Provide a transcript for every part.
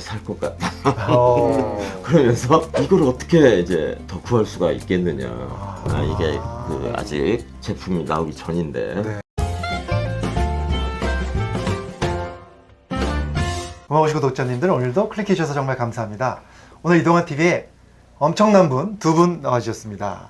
이제 살 것 같다. 어. 그러면서 이걸 어떻게 이제 더 구할 수가 있겠느냐. 이게 그 아직 제품이 나오기 전인데. 네. 고마우시고 독자님들 오늘도 클릭해 주셔서 정말 감사합니다. 오늘 이동환 TV에 엄청난 분 두 분 나와주셨습니다.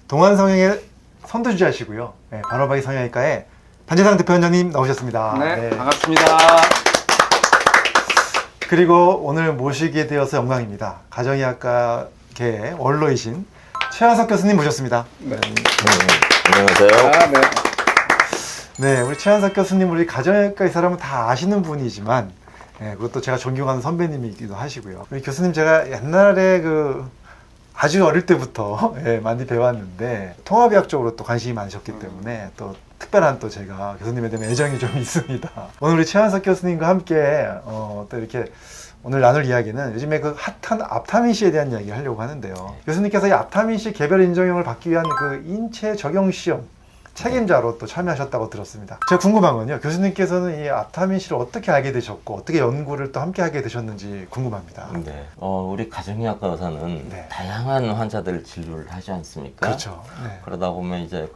동안 성형의 선두주자시고요. 네, 바로바기 성형외과의 반재상 대표원장님 나오셨습니다. 네, 반갑습니다. 그리고 오늘 모시게 되어서 영광입니다. 가정의학과계의 원로이신 최한석 교수님 모셨습니다. 네. 안녕하세요. 아, 네. 네, 우리 최한석 교수님 우리 가정의학과 이 사람은 다 아시는 분이지만 그것도 제가 존경하는 선배님이기도 하시고요. 우리 교수님 제가 옛날에 아주 어릴 때부터 많이 배웠는데 통합의학 쪽으로 또 관심이 많으셨기 때문에 또 특별한 또 제가 교수님에 대한 애정이 좀 있습니다. 오늘 우리 최한석 교수님과 함께 또 이렇게 오늘 나눌 이야기는 요즘에 그 핫한 앞타민C에 대한 이야기를 하려고 하는데요. 교수님께서 이 앞타민C 개별 인정형을 받기 위한 그 인체 적용 시험 책임자로 또 참여하셨다고 들었습니다. 제가 궁금한 건요, 교수님께서는 이 앞타민C를 어떻게 알게 되셨고 어떻게 연구를 또 함께 하게 되셨는지 궁금합니다. 네. 우리 가정의학과 의사는 네. 다양한 환자들 진료를 하지 않습니까? 그렇죠. 네. 그러다 보면 이제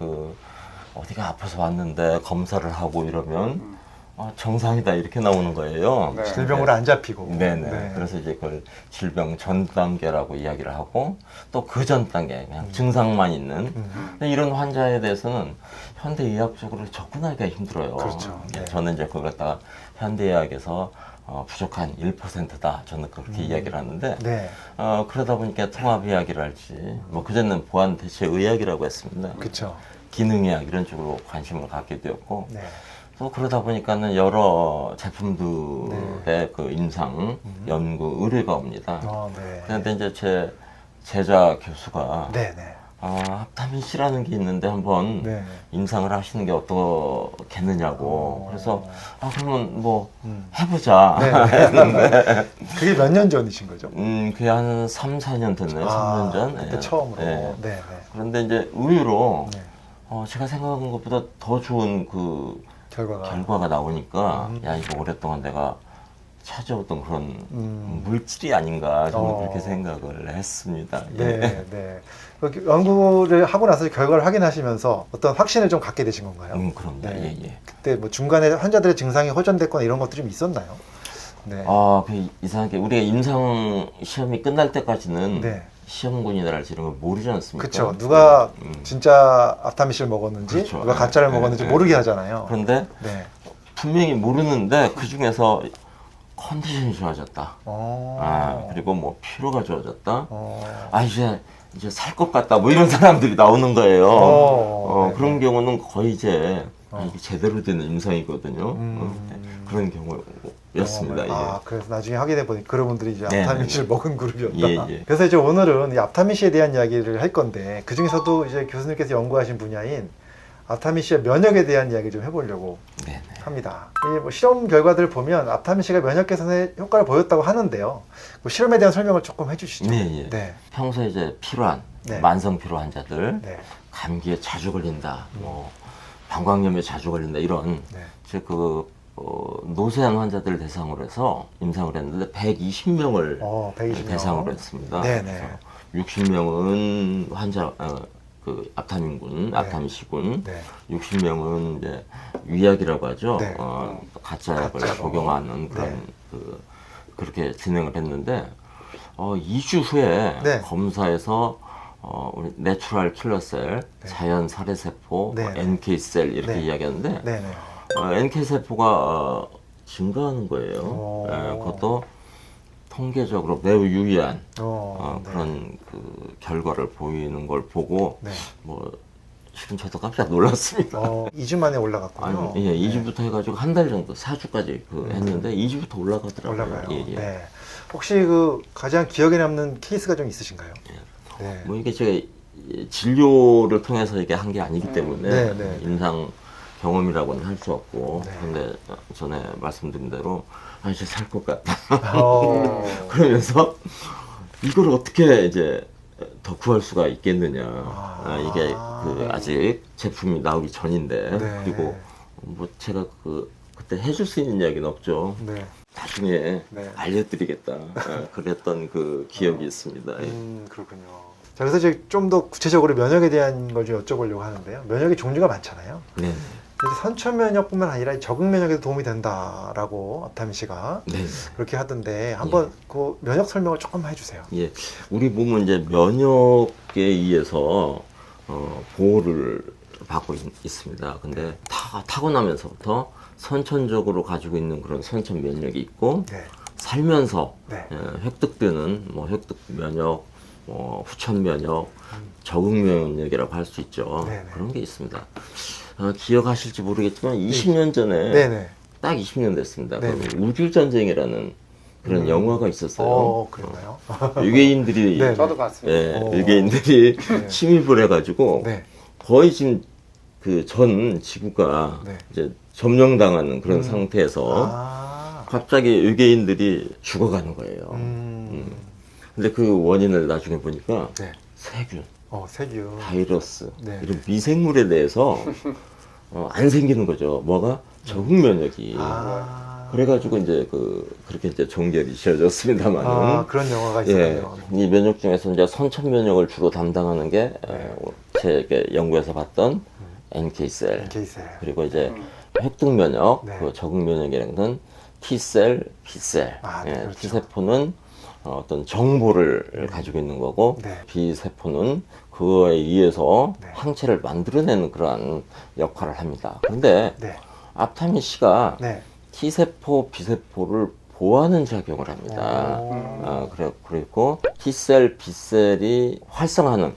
어디가 아파서 왔는데 검사를 하고 이러면 정상이다 이렇게 나오는 거예요. 네. 질병으로 안 잡히고. 네네. 네. 그래서 이제 그걸 질병 전 단계라고 이야기를 하고 또 그 전 단계 그냥 증상만 있는 근데 이런 환자에 대해서는 현대의학적으로 접근하기가 힘들어요. 그렇죠. 네. 저는 이제 그걸 갖다가 현대의학에서 부족한 1%다 저는 그렇게 이야기를 하는데 네. 그러다 보니까 통합의학이랄지 뭐 그전에는 보완대체의학이라고 했습니다. 그렇죠. 기능의학 이런 쪽으로 관심을 갖게 되었고 네. 또 그러다 보니까는 여러 제품들의 그 임상 연구 의뢰가 옵니다. 네. 그런데 이제 제 제자 교수가 네. 네. 앞타민C라는 게 있는데 한번 네. 임상을 하시는 게 어떻겠느냐고. 그래서 그러면 뭐 해보자. 네. 했는데 그게 몇 년 전이신 거죠? 그게 한 3, 4년 됐네요. 3년 전. 그때 예. 처음으로. 예. 네. 네. 그런데 이제 의외로 네. 제가 생각한 것보다 더 좋은 결과가 나오니까 야 이거 오랫동안 내가 찾아왔던 그런 물질이 아닌가 저는 그렇게 생각을 했습니다. 네, 네. 그 연구를 하고 나서 결과를 확인하시면서 어떤 확신을 좀 갖게 되신 건가요? 그럼요. 네. 예. 그때 뭐 중간에 환자들의 증상이 호전됐거나 이런 것들이 좀 있었나요? 네. 그 이상하게 우리가 임상 시험이 끝날 때까지는 네. 시험군이랄지 이런 걸 모르지 않습니까? 그렇죠. 누가 진짜 앞타민C를 먹었는지, 그렇죠. 누가 가짜를 네, 먹었는지 네, 모르게 네. 하잖아요. 그런데 네. 분명히 모르는데 그 중에서 컨디션이 좋아졌다. 그리고 뭐 피로가 좋아졌다. 이제 살 것 같다. 뭐 이런 사람들이 나오는 거예요. 네, 그런 네. 경우는 거의 이제 이게 제대로 된 임상이거든요. 그런 경우였습니다. 예. 그래서 나중에 확인해 보니 그런 분들이 이제 네, 앞타민C를 네. 먹은 그룹이었다. 예. 그래서 이제 오늘은 이 앞타민C에 대한 이야기를 할 건데 그 중에서도 이제 교수님께서 연구하신 분야인 앞타민C의 면역에 대한 이야기 좀 해보려고 네네. 합니다. 이 뭐 실험 결과들을 보면 앞타민C가 면역 개선에 효과를 보였다고 하는데요. 그 실험에 대한 설명을 조금 해주시죠. 네. 네. 평소에 이제 피로한 네. 만성 피로 환자들, 네. 감기에 자주 걸린다, 뭐 방광염에 자주 걸린다 이런 네. 즉 노쇠한 환자들 대상으로 해서 임상을 했는데 120명을 120명. 대상으로 했습니다. 네네. 60명은 환자 앞타민군, 앞타민C군, 네. 60명은 이제 위약이라고 하죠. 네. 가짜약을 가짜로. 복용하는 그런 네. 그렇게 진행을 했는데 2주 후에 네. 검사에서 우리 내추럴 킬러셀, 자연 살해세포, 네. NK셀 이렇게 네. 이야기하는데 네네. NK세포가 증가하는 거예요. 오. 그것도 통계적으로 매우 유의한 네. 그런 결과를 보이는 걸 보고 네. 뭐 실은 저도 깜짝 놀랐습니다. 2주 만에 올라갔군요. 아니, 2주부터 해가지고 한 달 정도, 4주까지 했는데 2주부터 올라가더라고요. 올라가요. 예. 네. 혹시 가장 기억에 남는 케이스가 좀 있으신가요? 네. 뭐 이게 제가 진료를 통해서 이게 한 게 아니기 때문에 네, 네. 임상 경험이라고는 할 수 없고 네. 근데 전에 말씀드린 대로 이제 살 것 같다. 그러면서 이걸 어떻게 이제 더 구할 수가 있겠느냐. 이게 아직 제품이 나오기 전인데 네. 그리고 뭐 제가 그때 해줄 수 있는 이야기는 없죠. 네. 나중에 네. 알려드리겠다. 그랬던 그 기억이 있습니다. 예. 그렇군요. 자, 그래서 이제 좀 더 구체적으로 면역에 대한 걸 좀 여쭤보려고 하는데요. 면역의 종류가 많잖아요. 네. 이제 선천 면역뿐만 아니라 적응 면역에도 도움이 된다라고 앞타민 씨가 네. 그렇게 하던데 한번 그 면역 설명을 조금 해주세요. 예. 우리 몸은 이제 면역에 의해서 보호를 받고 있습니다. 근데 타고나면서부터 선천적으로 가지고 있는 그런 선천 면역이 있고 네. 살면서 네. 획득되는 뭐 획득 면역, 후천 면역, 적응 면역이라고 할 수 있죠. 네네. 그런 게 있습니다. 기억하실지 모르겠지만 20년 전에 네네. 딱 20년 됐습니다. 네네. 그 우주전쟁이라는 그런 영화가 있었어요. 그런가요? 외계인들이 네. 저도 봤습니다. 예, 외계인들이 네. 침입을 해가지고 네. 거의 지금 그 전 지구가 네. 이제 점령당하는 그런 상태에서 아. 갑자기 외계인들이 죽어가는 거예요. 음. 근데 그 원인을 나중에 보니까 네. 세균, 세균. 바이러스 네. 이런 미생물에 대해서 안 생기는 거죠. 뭐가 적응 면역이. 아. 그래가지고 이제 그렇게 이제 종결이 지어졌습니다만은. 그런 영화가 예, 있었군요. 이 면역 중에서 이제 선천 면역을 주로 담당하는 게 제 연구에서 봤던 NK셀, NK셀. 그리고 이제 획득 면역, 네. 그 적응 면역이라는 건 T셀, B셀. 네, 그렇죠. T세포는 어떤 정보를 가지고 있는 거고 네. B세포는 그거에 의해서 네. 항체를 만들어내는 그러한 역할을 합니다. 그런데 네. 앞타민 C가 네. T세포, B세포를 보호하는 작용을 합니다. 오. 그리고 T셀, B셀이 활성하는,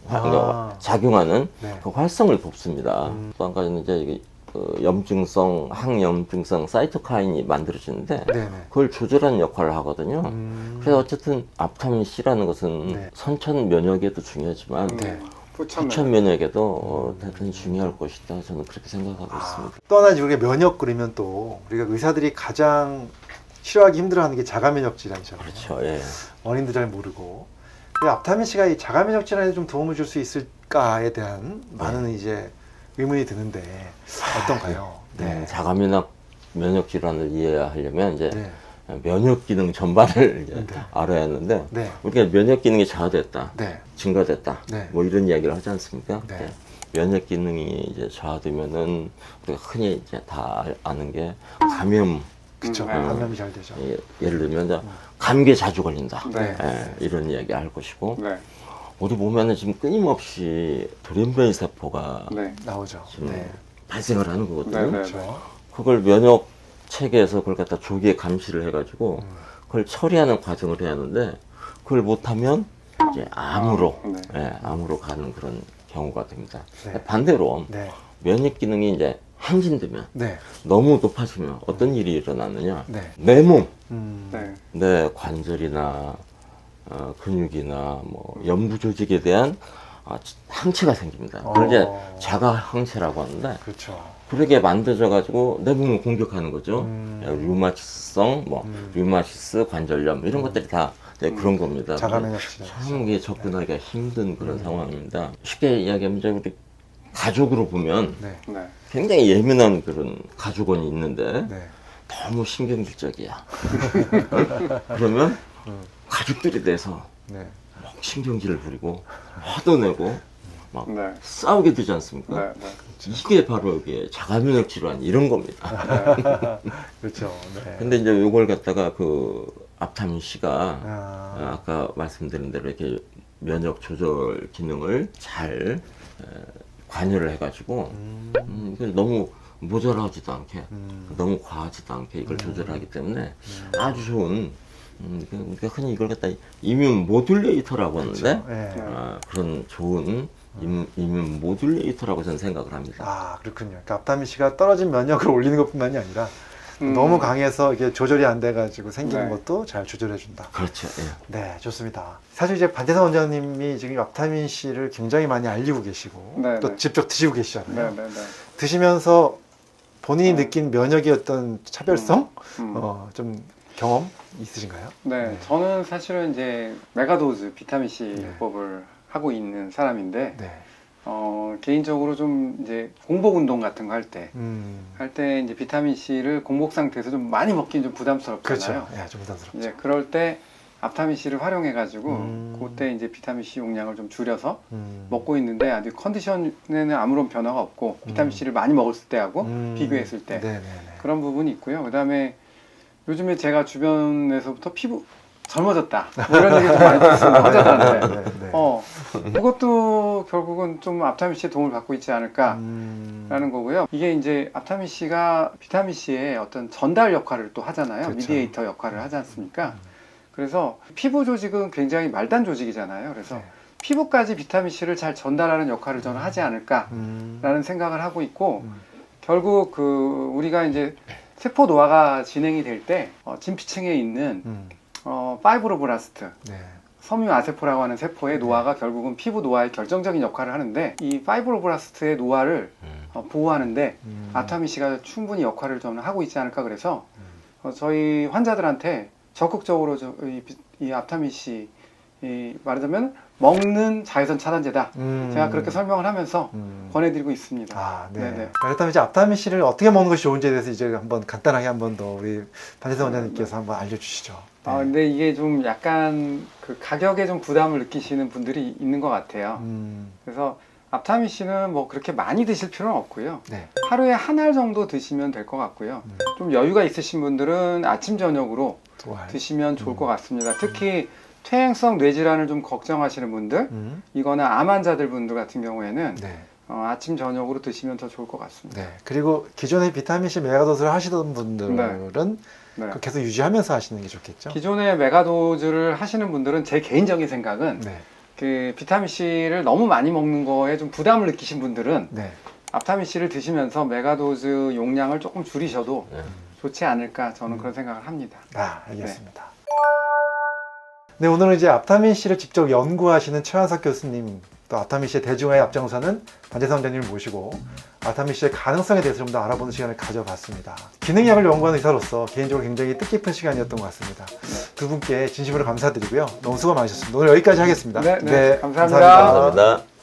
작용하는 네. 그 활성을 돕습니다. 또 한 가지는 이제 이게 염증성, 항염증성 사이토카인이 만들어지는데 네네. 그걸 조절하는 역할을 하거든요. 그래서 어쨌든 앞타민 C라는 것은 네. 선천 면역에도 중요하지만 네. 후천 면역에도 대단히 중요할 것이다. 저는 그렇게 생각하고 있습니다. 또 하나 우리가 면역 그러면 또 우리가 의사들이 가장 치료하기 힘들어하는 게 자가 면역 질환이잖아요. 그렇죠. 예. 원인도 잘 모르고. 근데 앞타민 씨가 이 자가 면역 질환에 좀 도움을 줄 수 있을까에 대한 많은 이제 의문이 드는데 어떤가요? 자가 면역 질환을 이해하려면 이제 네. 면역 기능 전반을 이제 네. 알아야 하는데 네. 우리가 면역 기능이 저하됐다, 네. 증가됐다, 네. 뭐 이런 이야기를 하지 않습니까? 네. 네. 면역 기능이 이제 저하되면은 우리가 흔히 이제 다 아는 게 감염. 그쵸. 감염이 잘 되죠. 예를 들면 이제 감기에 자주 걸린다. 네. 이런 이야기 할 것이고 네. 우리 몸에는 지금 끊임없이 돌연변이 세포가 네. 나오죠. 지금 네. 발생을 하는 거거든요. 네, 네. 그렇죠. 그걸 면역 체계에서 그걸 갖다 조기에 감시를 해가지고 그걸 처리하는 과정을 해야 하는데 그걸 못하면 이제 암으로 암으로 가는 그런 경우가 됩니다. 네. 반대로 네. 면역 기능이 이제 항진되면 네. 너무 높아지면 어떤 일이 일어나느냐? 네. 내 몸, 네. 내 관절이나 근육이나 뭐 연부 조직에 대한 항체가 생깁니다. 그걸 이제 자가 항체라고 하는데 그렇죠. 그러게 만들어져 가지고 내 몸을 공격하는 거죠. 류마티스성, 류마티스, 관절염 이런 것들이 다 그런 겁니다. 자가 면역 질환. 참 이게 접근하기가 힘든 그런 상황입니다. 쉽게 이야기하면 이제 우리 가족으로 보면 네. 네. 굉장히 예민한 그런 가족원이 있는데 네. 너무 신경질적이야. 그러면 가족들에 대해서 네. 막 신경질을 부리고 화도 내고 막 네. 싸우게 되지 않습니까? 네. 네. 이게 바로 이게 자가면역 질환 이런 겁니다. 그렇죠. 네. 근데 이제 요걸 갖다가 그 앞타민 C가 아. 아까 말씀드린 대로 이렇게 면역 조절 기능을 잘 관여를 해가지고 이걸 너무 모자라지도 않게 너무 과하지도 않게 이걸 조절하기 때문에 아주 좋은 우리가 흔히 이걸 갖다 이뮨 모듈레이터라고 하는데 그렇죠. 네. 그런 좋은 이뮨 모듈레이터라고 저는 생각을 합니다. 아, 그렇군요. 그러니까 앞타민 씨가 떨어진 면역을 올리는 것뿐만이 아니라 너무 강해서 이게 조절이 안 돼가지고 생기는 네. 것도 잘 조절해준다. 그렇죠. 예. 네, 좋습니다. 사실 이제 반대선 원장님이 지금 앞타민 씨를 굉장히 많이 알리고 계시고 네, 또 네. 직접 드시고 계시잖아요. 네. 네. 네. 드시면서 본인이 느낀 면역의 어떤 차별성, 좀 경험 있으신가요? 네. 저는 사실은 이제 메가도즈 비타민 C 요법을 하고 있는 사람인데 네. 개인적으로 좀 이제 공복 운동 같은 거 할 때 이제 비타민 C를 공복 상태에서 좀 많이 먹긴 좀 부담스럽잖아요. 그렇죠. 예, 좀 부담스럽죠. 이제 그럴 때 앞타민 C를 활용해가지고 그때 이제 비타민 C 용량을 좀 줄여서 먹고 있는데 아직 컨디션에는 아무런 변화가 없고 비타민 C를 많이 먹었을 때하고 비교했을 때 네네네. 그런 부분이 있고요. 그다음에 요즘에 제가 주변에서부터 피부 젊어졌다 뭐 이런 얘기 좀 많이 듣습니다. 환자들한테. 네, 네. 그것도 결국은 좀 앞타민 C의 도움을 받고 있지 않을까라는 거고요. 이게 이제 앞타민 C가 비타민 C의 어떤 전달 역할을 또 하잖아요. 그렇죠. 미디에이터 역할을 하지 않습니까? 그래서 피부 조직은 굉장히 말단 조직이잖아요. 그래서 네. 피부까지 비타민 C를 잘 전달하는 역할을 저는 하지 않을까라는 생각을 하고 있고 결국 그 우리가 이제 세포 노화가 진행이 될 때 진피층에 있는 파이브로블라스트 네. 섬유 아세포라고 하는 세포의 노화가 결국은 피부 노화의 결정적인 역할을 하는데 이 파이브로블라스트의 노화를 보호하는데 앞타민 C가 충분히 역할을 저는 하고 있지 않을까 그래서 저희 환자들한테 적극적으로 이 앞타민 C 말하자면 먹는 자외선 차단제다. 제가 그렇게 설명을 하면서 권해드리고 있습니다. 아, 네. 네네. 그렇다면 이제 앞타민 C를 어떻게 먹는 것이 좋은지에 대해서 이제 한번 간단하게 한번 더 우리 반재성 원장님께서 한번 알려주시죠. 네. 근데 이게 좀 약간 그 가격에 좀 부담을 느끼시는 분들이 있는 것 같아요. 그래서 앞타민 C는 뭐 그렇게 많이 드실 필요는 없고요. 네. 하루에 한 알 정도 드시면 될 것 같고요. 좀 여유가 있으신 분들은 아침 저녁으로 두 알. 드시면 좋을 것 같습니다. 특히 퇴행성 뇌질환을 좀 걱정하시는 분들, 이거나 암 환자들 분들 같은 경우에는 네. 아침 저녁으로 드시면 더 좋을 것 같습니다. 네. 그리고 기존에 비타민 C 메가도스를 하시던 분들은 네. 계속 유지하면서 하시는 게 좋겠죠. 기존에 메가도즈를 하시는 분들은 제 개인적인 생각은 네. 그 비타민 C를 너무 많이 먹는 거에 좀 부담을 느끼신 분들은 네. 앞타민 C를 드시면서 메가도즈 용량을 조금 줄이셔도 좋지 않을까 저는 그런 생각을 합니다. 아, 알겠습니다. 네, 오늘은 이제 앞타민 C를 직접 연구하시는 최한석 교수님, 또 앞타민 C의 대중화에 앞장서는 반재성 원장님을 모시고 앞타민 C의 가능성에 대해서 좀 더 알아보는 시간을 가져봤습니다. 기능약을 연구하는 의사로서 개인적으로 굉장히 뜻깊은 시간이었던 것 같습니다. 두 분께 진심으로 감사드리고요. 너무 수고 많으셨습니다. 오늘 여기까지 하겠습니다. 네, 감사합니다. 감사합니다.